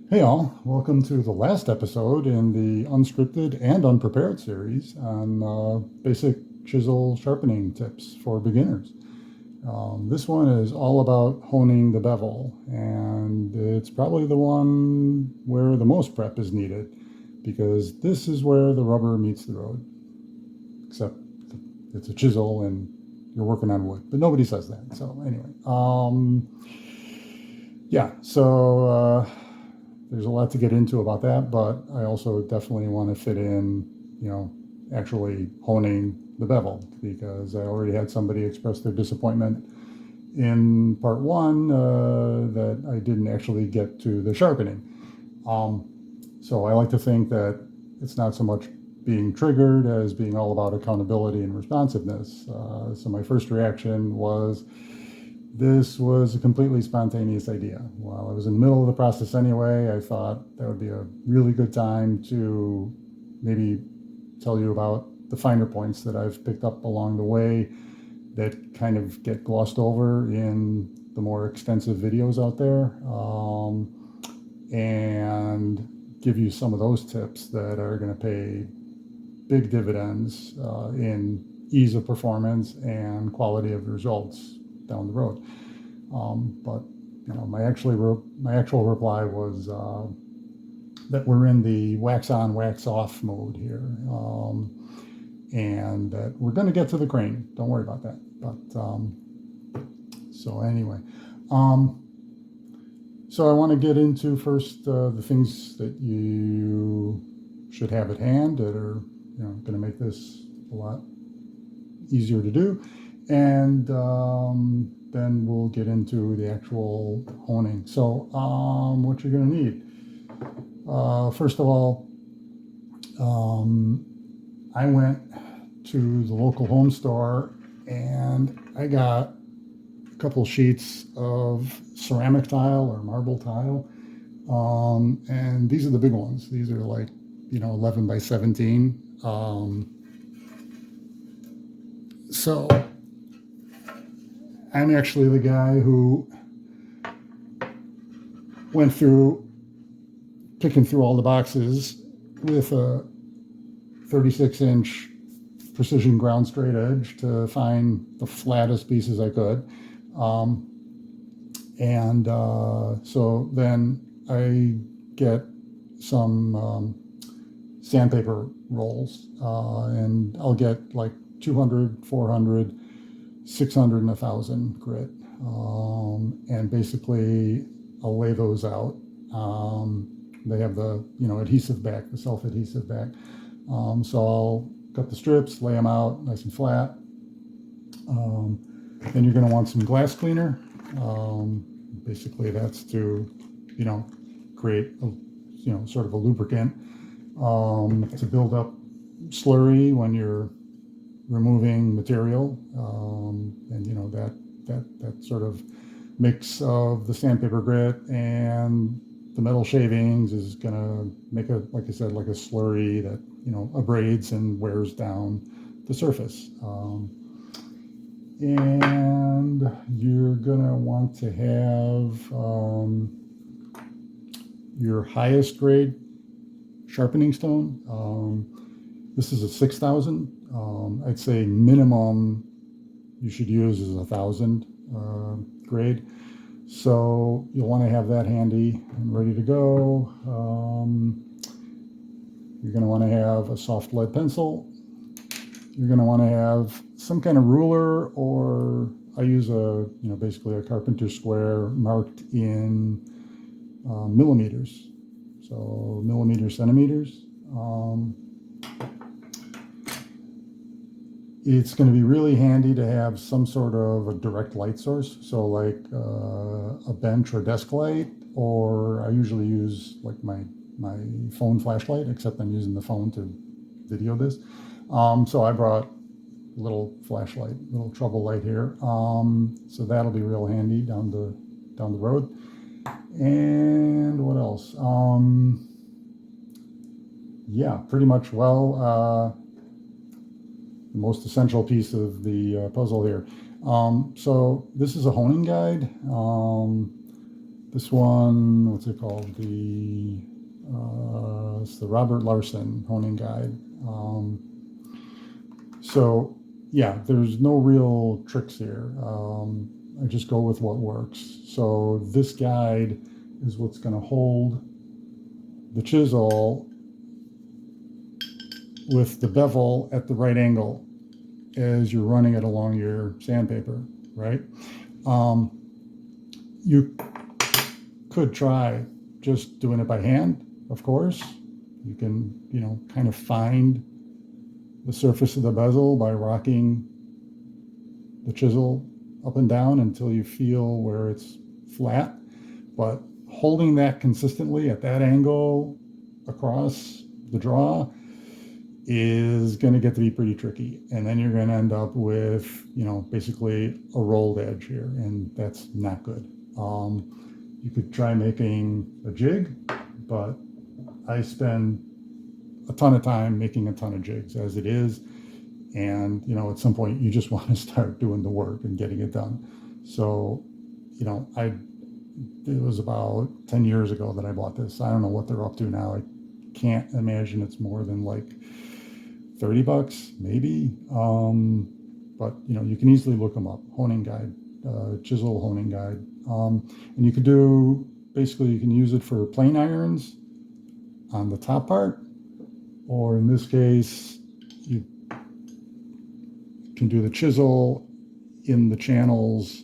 Hey all, welcome to the last episode in the unscripted and unprepared series on basic chisel sharpening tips for beginners. This one is all about honing the bevel, and it's probably the one where the most prep is needed because this is where the rubber meets the road, except it's a chisel and you're working on wood, but nobody says that. So, anyway, yeah, so. There's a lot to get into about that, but I also definitely want to fit in, actually honing the bevel because I already had somebody express their disappointment in part one that I didn't actually get to the sharpening. So I like to think that it's not so much being triggered as being all about accountability and responsiveness. So my first reaction was, this was a completely spontaneous idea. While I was in the middle of the process anyway, I thought that would be a really good time to maybe tell you about the finer points that I've picked up along the way that kind of get glossed over in the more extensive videos out there, and give you some of those tips that are going to pay big dividends in ease of performance and quality of results down the road. But my actual reply was that we're in the wax on, wax off mode here, and that we're going to get to the crane. Don't worry about that. But so anyway, um, so I want to get into first the things that you should have at hand that are going to make this a lot easier to do, and then we'll get into the actual honing. So what you're going to need, first of all, I went to the local home store and I got a couple sheets of ceramic tile or marble tile, and these are the big ones. These are like 11 by 17. So I'm actually the guy who went through picking through all the boxes with a 36-inch precision ground straight edge to find the flattest pieces I could. So then I get some sandpaper rolls, and I'll get like 200, 400, 600, and 1,000 grit. And basically, I'll lay those out. They have the adhesive back, the self-adhesive back. So I'll cut the strips, lay them out nice and flat. Then you're going to want some glass cleaner. Basically, that's to create sort of a lubricant to build up slurry when you're removing material, and that sort of mix of the sandpaper grit and the metal shavings is gonna make like I said, like a slurry that abrades and wears down the surface. And you're gonna want to have your highest grade sharpening stone. This is a 6,000. I'd say minimum you should use is 1,000 grade. So you'll want to have that handy and ready to go. You're going to want to have a soft lead pencil. You're going to want to have some kind of ruler, or I use basically a carpenter square marked in millimeters. So millimeters, centimeters. It's going to be really handy to have some sort of a direct light source. So like a bench or desk light, or I usually use like my phone flashlight, except I'm using the phone to video this. So I brought a little flashlight, little trouble light here. So that'll be real handy down the road. And what else? Yeah, pretty much. Well, the most essential piece of the puzzle here. So this is a honing guide. This one, what's it called? It's the Robert Larson honing guide. So yeah, there's no real tricks here. I just go with what works. So this guide is what's going to hold the chisel with the bevel at the right angle as you're running it along your sandpaper, right? You could try just doing it by hand, of course. You can, kind of find the surface of the bezel by rocking the chisel up and down until you feel where it's flat. But holding that consistently at that angle across the draw is going to get to be pretty tricky. And then you're going to end up with, basically a rolled edge here, and that's not good. You could try making a jig, but I spend a ton of time making a ton of jigs as it is. And, at some point you just want to start doing the work and getting it done. So, it was about 10 years ago that I bought this. I don't know what they're up to now. I can't imagine it's more than like $30, maybe. But, you can easily look them up. Honing guide, chisel honing guide. And you can use it for plane irons on the top part, or in this case, you can do the chisel in the channels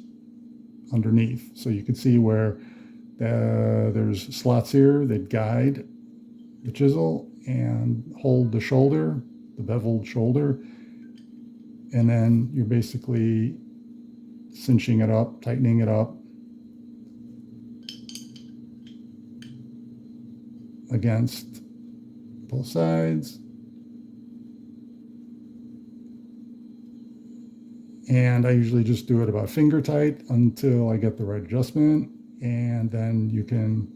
underneath. So you can see where there's slots here that guide the chisel and hold the shoulder, the beveled shoulder, and then you're basically cinching it up, tightening it up against both sides. And I usually just do it about finger tight until I get the right adjustment. And then you can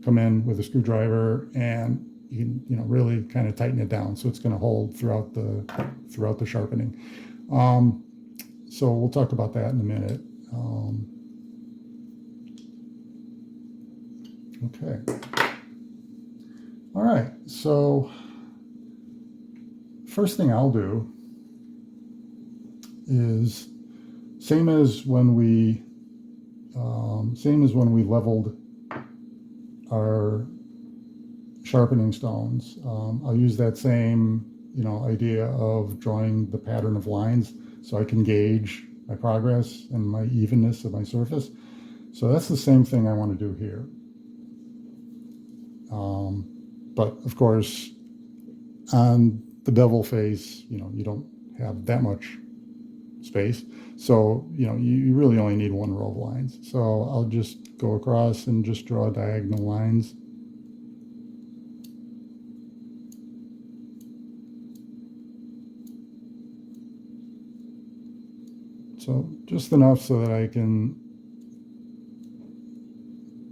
come in with a screwdriver and you can, really kind of tighten it down so it's going to hold throughout the sharpening. So we'll talk about that in a minute. Okay. All right. So first thing I'll do is same as when we leveled our sharpening stones. I'll use that same idea of drawing the pattern of lines so I can gauge my progress and my evenness of my surface. So that's the same thing I want to do here. But of course, on the bevel face, you don't have that much space. So, you really only need one row of lines. So I'll just go across and just draw diagonal lines. So just enough so that I can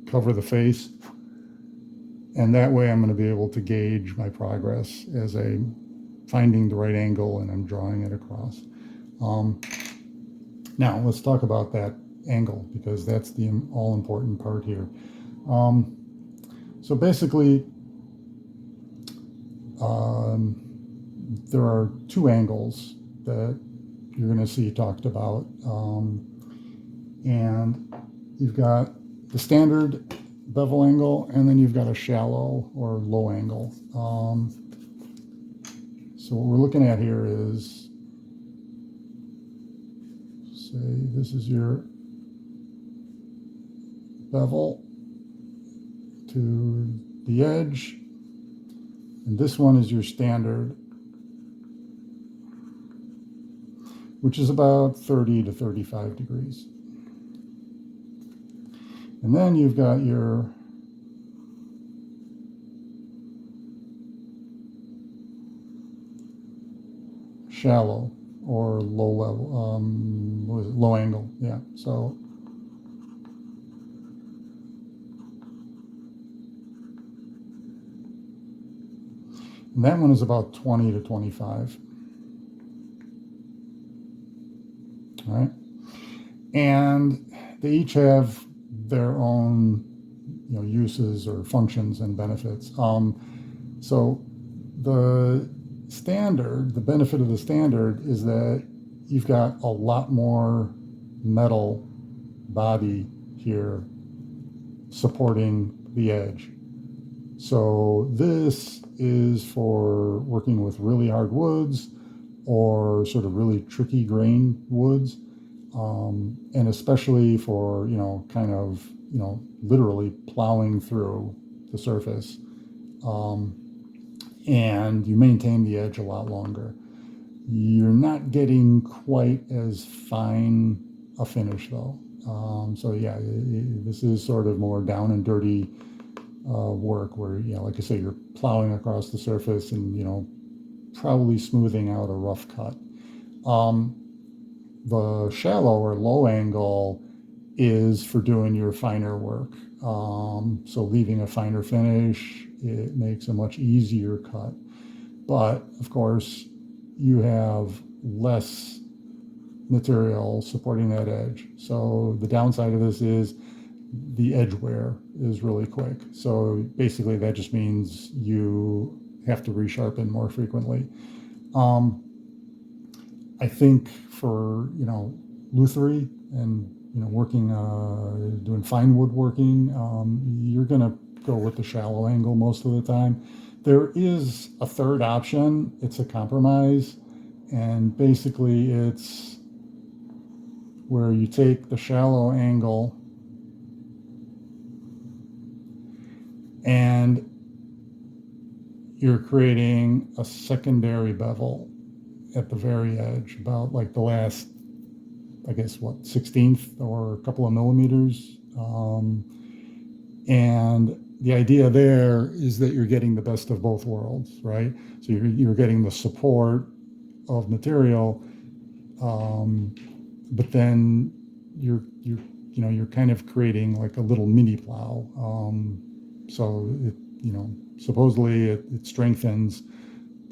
cover the face. And that way I'm going to be able to gauge my progress as I'm finding the right angle and I'm drawing it across. Now let's talk about that angle, because that's the all important part here. So basically, there are two angles that you're going to see talked about. And you've got the standard bevel angle, and then you've got a shallow or low angle. So what we're looking at here is, say this is your bevel to the edge, and this one is your standard, which is about 30 to 35 degrees. And then you've got your shallow or low level, low angle, yeah. So and that one is about 20 to 25. All right. And they each have their own, uses or functions and benefits. So the benefit of the standard is that you've got a lot more metal body here supporting the edge. So this is for working with really hard woods or sort of really tricky grain woods, and especially for, kind of, literally plowing through the surface. Um, and you maintain the edge a lot longer. You're not getting quite as fine a finish though. So yeah, this is sort of more down and dirty work where, like I say, you're plowing across the surface and, probably smoothing out a rough cut. Um, the shallow or low angle is for doing your finer work. So leaving a finer finish, it makes a much easier cut. But of course, you have less material supporting that edge. So the downside of this is the edge wear is really quick. So basically that just means you have to resharpen more frequently. Um, I think for, lutherie and, working, doing fine woodworking, you're going to go with the shallow angle most of the time. There is a third option. It's a compromise. And basically it's where you take the shallow angle and you're creating a secondary bevel at the very edge, about like the last, I guess, 16th or a couple of millimeters. And the idea there is that you're getting the best of both worlds, right? So you're getting the support of material, but then you're kind of creating like a little mini plow. So it, supposedly it strengthens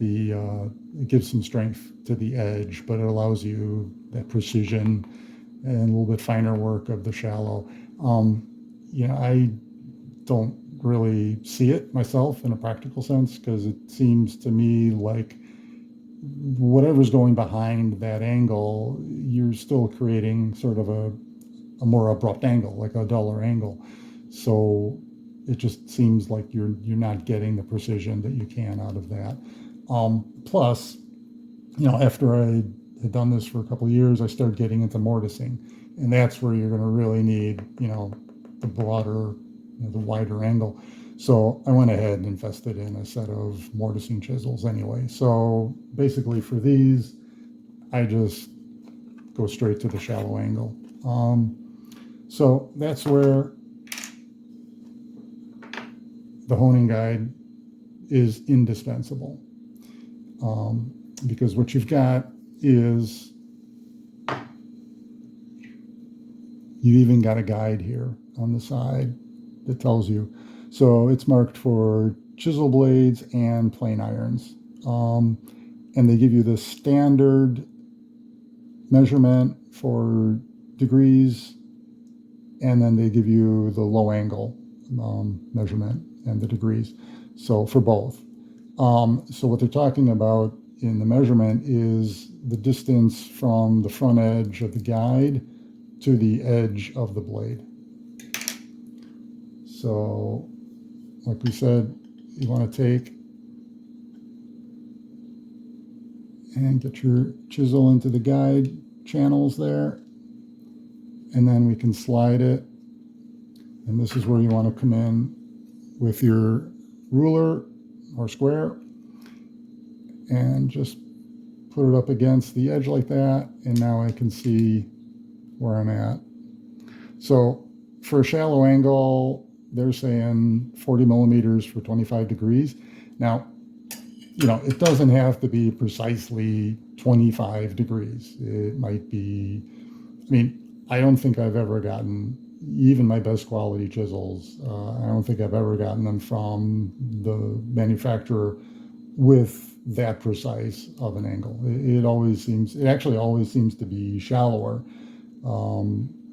it gives some strength to the edge, but it allows you that precision and a little bit finer work of the shallow. I don't really see it myself in a practical sense, because it seems to me like whatever's going behind that angle, you're still creating sort of a more abrupt angle, like a duller angle. So it just seems like you're not getting the precision that you can out of that. Plus, after I had done this for a couple of years, I started getting into mortising, and that's where you're going to really need, the broader, the wider angle. So I went ahead and invested in a set of mortising chisels anyway. So basically for these, I just go straight to the shallow angle. So that's where the honing guide is indispensable. Because what you've got is, you've even got a guide here on the side that tells you. So it's marked for chisel blades and plane irons. And they give you the standard measurement for degrees, and then they give you the low angle measurement and the degrees. So for both. So what they're talking about in the measurement is the distance from the front edge of the guide to the edge of the blade. So, like we said, you want to take and get your chisel into the guide channels there, and then we can slide it. And this is where you want to come in with your ruler or square and just put it up against the edge like that, and now I can see where I'm at. So for a shallow angle, they're saying 40 millimeters for 25 degrees. Now, it doesn't have to be precisely 25 degrees. It might be, I don't think I've ever gotten, even my best quality chisels, I don't think I've ever gotten them from the manufacturer with that precise of an angle. It actually always seems to be shallower.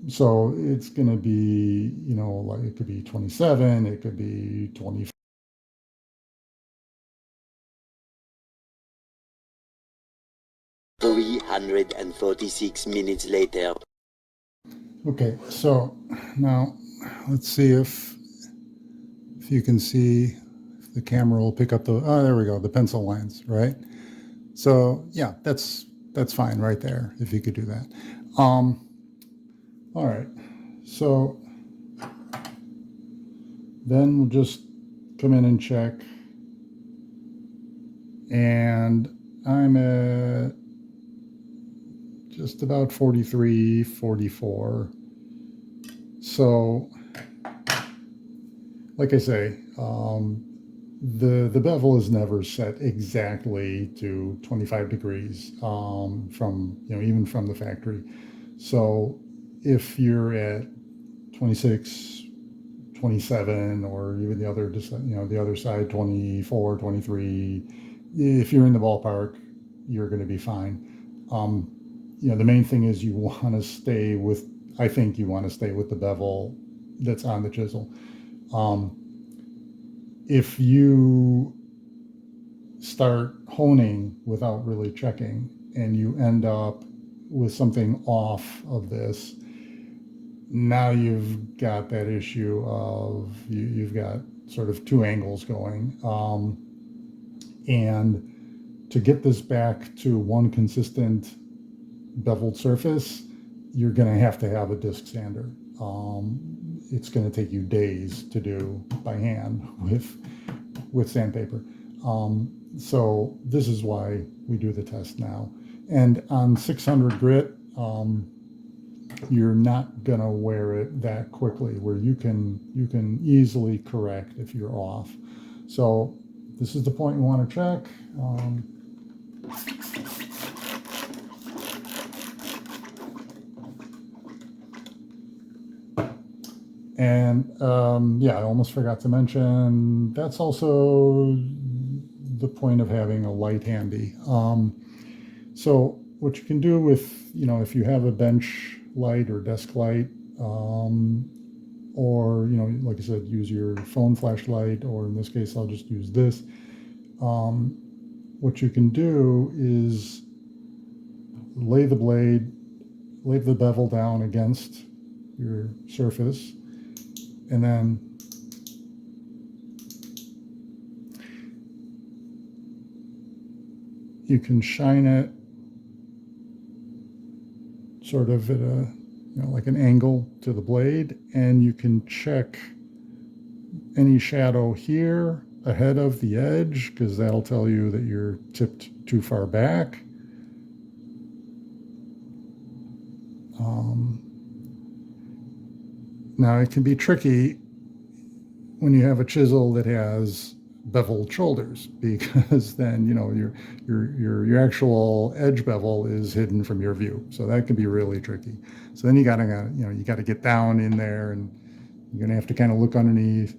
So it's going to be, like it could be 27, it could be 24. 346 minutes later. Okay, so now let's see if you can see, if the camera will pick up there we go, the pencil lines, right? So yeah, that's fine right there, if you could do that. All right, so then we'll just come in and check, and I'm at just about 43, 44. So like I say, the bevel is never set exactly to 25 degrees, from, even from the factory. So if you're at 26, 27, or even the other side, 24, 23, if you're in the ballpark, you're going to be fine. Um, the main thing is you want to stay with, I think you want to stay with the bevel that's on the chisel. Um, if you start honing without really checking and you end up with something off of this, now you've got that issue of you've got sort of two angles going. And to get this back to one consistent beveled surface, you're going to have a disc sander. It's going to take you days to do by hand with sandpaper. So this is why we do the test now. And on 600 grit, you're not going to wear it that quickly, where you can easily correct if you're off. So this is the point you want to check. And yeah, I almost forgot to mention, that's also the point of having a light handy. So what you can do with, if you have a bench light or desk light, or, like I said, use your phone flashlight, or in this case, I'll just use this. What you can do is lay the bevel down against your surface, and then you can shine it sort of at a, like an angle to the blade, and you can check any shadow here ahead of the edge, because that'll tell you that you're tipped too far back. Now it can be tricky when you have a chisel that has beveled shoulders, because then your actual edge bevel is hidden from your view, so that can be really tricky. So then you gotta get down in there, and you're gonna have to kind of look underneath.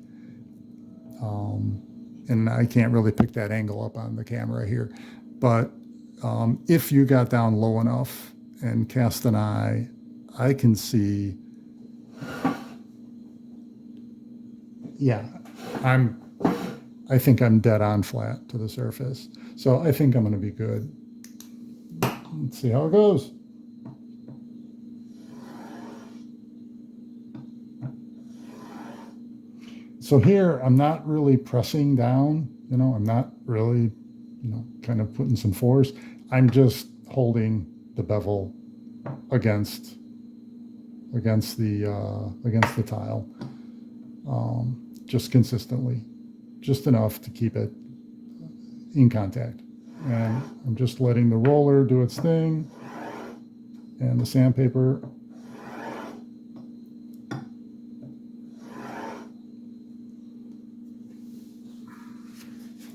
And I can't really pick that angle up on the camera here, but if you got down low enough and cast an eye, I can see. Yeah, I'm I think I'm dead on flat to the surface. So I think I'm going to be good. Let's see how it goes. So here, I'm not really pressing down, I'm not really, kind of putting some force. I'm just holding the bevel against the tile, just consistently, just enough to keep it in contact. And I'm just letting the roller do its thing, and the sandpaper.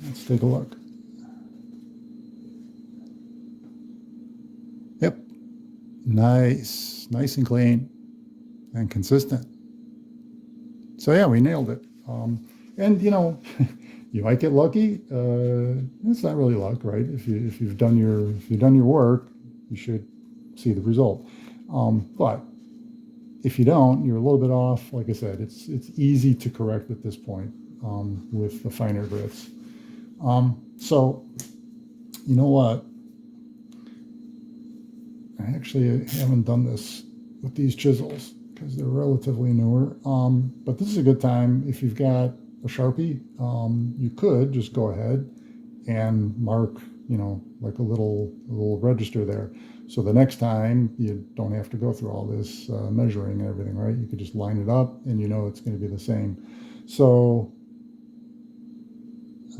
Let's take a look. Yep, nice and clean and consistent. So yeah, we nailed it. And you might get lucky. It's not really luck, right? If you've done your work, you should see the result. But if you don't, you're a little bit off. Like I said, it's easy to correct at this point with the finer grits. So, you know what? I actually haven't done this with these chisels because they're relatively newer. But this is a good time if you've got a Sharpie. You could just go ahead and mark, like a little register there. So the next time you don't have to go through all this measuring and everything, right? You could just line it up and it's going to be the same. So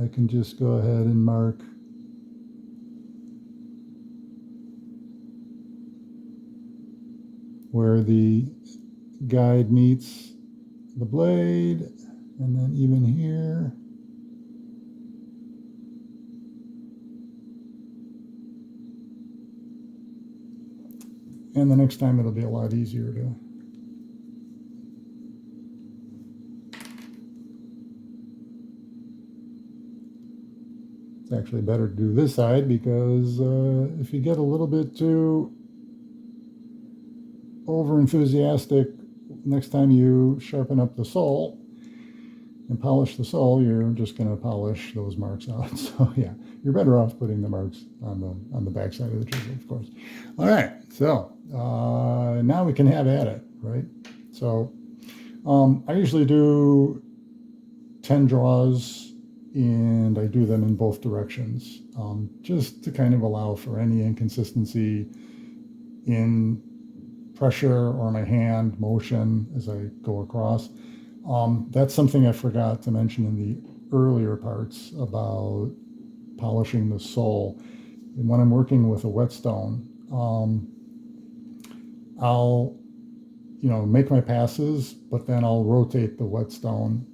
I can just go ahead and mark where the guide meets the blade, and then even here. And the next time it'll be a lot easier to it's actually better to do this side because if you get a little bit too over enthusiastic next time you sharpen up the sole and polish the sole, you're just going to polish those marks out. So yeah, you're better off putting the marks on the back side of the chisel, of course. All right, so now we can have at it, right? So I usually do 10 draws, and I do them in both directions, just to kind of allow for any inconsistency in pressure or my hand motion as I go across. That's something I forgot to mention in the earlier parts about polishing the sole. And when I'm working with a whetstone, I'll make my passes, but then I'll rotate the whetstone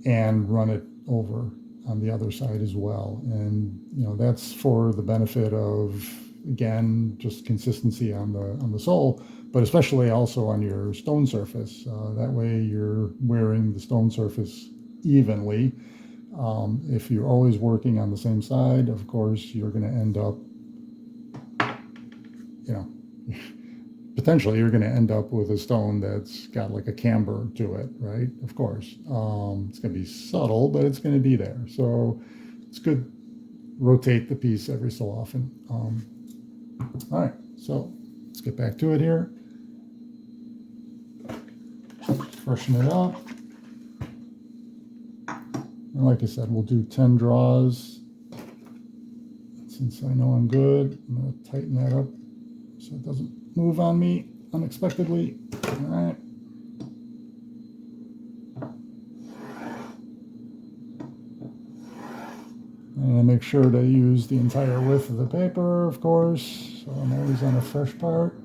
and run it over on the other side as well. And that's for the benefit of, again, just consistency on the sole, but especially also on your stone surface. That way you're wearing the stone surface evenly. If you're always working on the same side, of course, you're going to end up, potentially you're going to end up with a stone that's got like a camber to it, right? Of course. It's going to be subtle, but it's going to be there. So it's good. Rotate the piece every so often. All right, so let's get back to it here. Freshen it up. And like I said, we'll do 10 draws. Since I know I'm good, I'm going to tighten that up so it doesn't move on me unexpectedly. All right. And make sure to use the entire width of the paper, of course, so I'm always on a fresh part.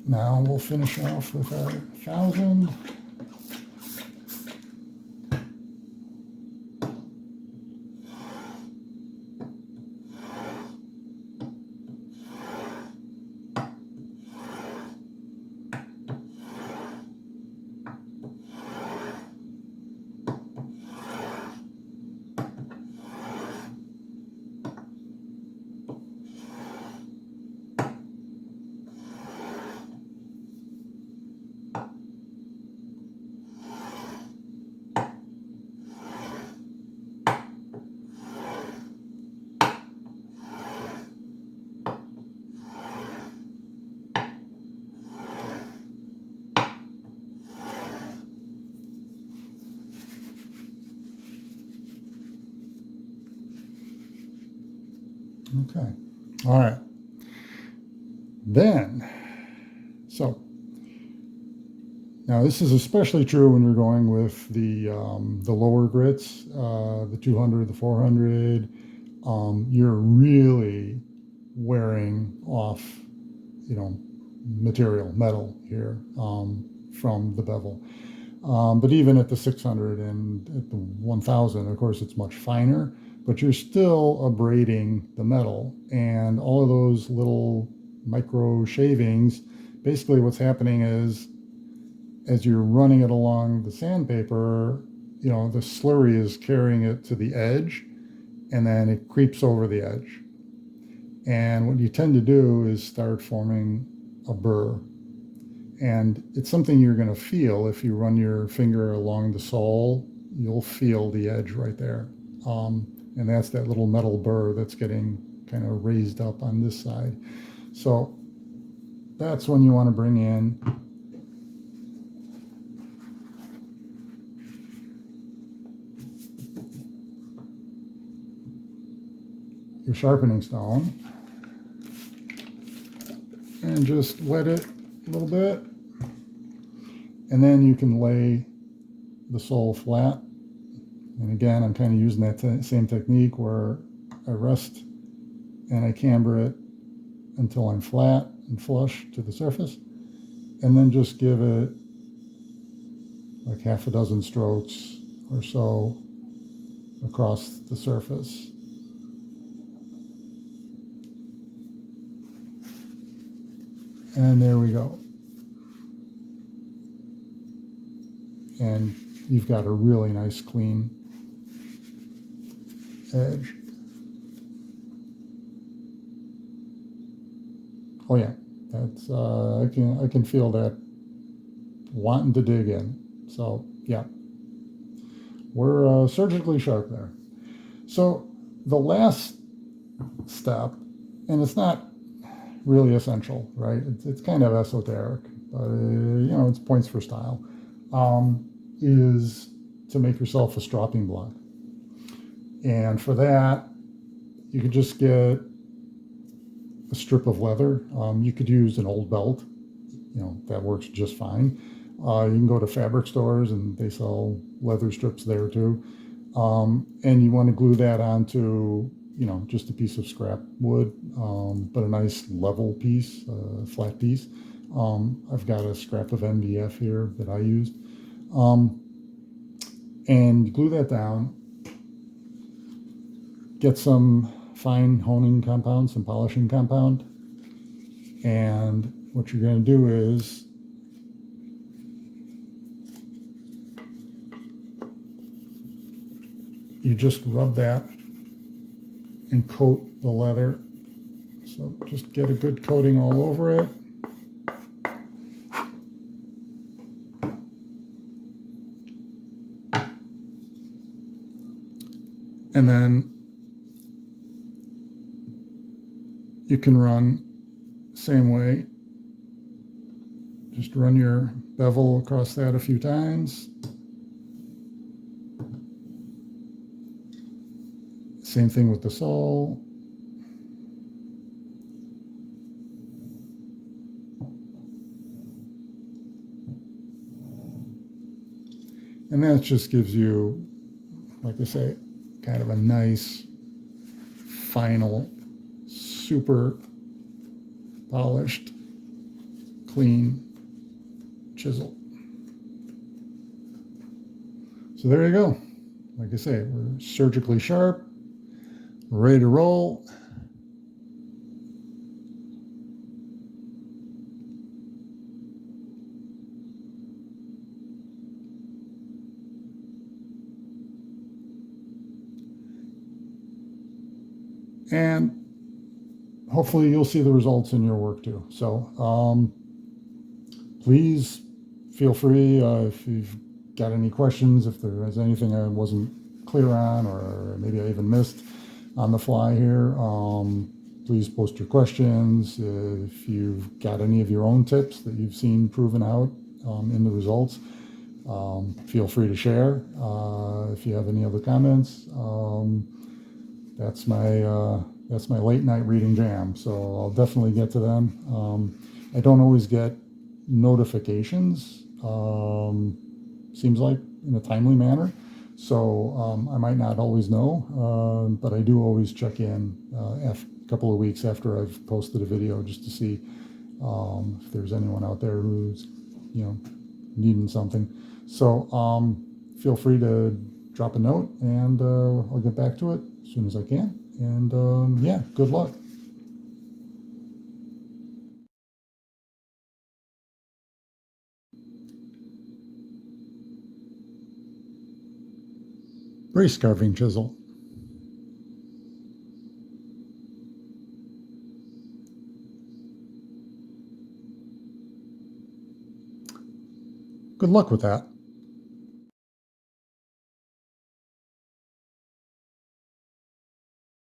Now we'll finish off with our 1,000. Okay. All right. Then, so Now this is especially true when you're going with the lower grits, the 200, the 400. You're really wearing off, metal here from the bevel. But even at the 600 and at the 1000, of course, it's much finer, but you're still abrading the metal. And all of those little micro shavings, basically what's happening is as you're running it along the sandpaper, the slurry is carrying it to the edge and then it creeps over the edge. And what you tend to do is start forming a burr. And it's something you're going to feel if you run your finger along the sole. You'll feel the edge right there. And that's that little metal burr that's getting kind of raised up on this side. So that's when you want to bring in your sharpening stone and just wet it a little bit. And then you can lay the sole flat. And again, I'm kind of using that same technique where I rest and I camber it until I'm flat and flush to the surface. And then just give it like half a dozen strokes or so across the surface. And there we go. And you've got a really nice clean edge. Oh yeah, that's I can feel that wanting to dig in. So yeah, we're surgically sharp there. So the last step, and it's not really essential, right? It's kind of esoteric, but it's points for style. Is to make yourself a stropping block. And for that, you could just get a strip of leather. You could use an old belt, that works just fine. You can go to fabric stores and they sell leather strips there too. And you want to glue that onto, just a piece of scrap wood, but a nice level piece, flat piece. I've got a scrap of MDF here that I used. And glue that down, get some fine honing compound, some polishing compound, and what you're going to do is you just rub that and coat the leather. So just get a good coating all over it. And then you can run same way. Just run your bevel across that a few times. Same thing with the sole. And that just gives you, like I say, kind of a nice, final, super polished, clean chisel. So there you go. Like I say, we're surgically sharp, ready to roll. And hopefully you'll see the results in your work too. So please feel free if you've got any questions, if there is anything I wasn't clear on or maybe I even missed on the fly here, please post your questions. If you've got any of your own tips that you've seen proven out in the results, feel free to share. If you have any other comments, that's my late night reading jam, so I'll definitely get to them. I don't always get notifications seems like in a timely manner. So I might not always know, but I do always check in a couple of weeks after I've posted a video just to see if there's anyone out there who's, needing something. So feel free to drop a note, and I'll get back to it as soon as I can. And yeah, good luck. Brace carving chisel. Good luck with that.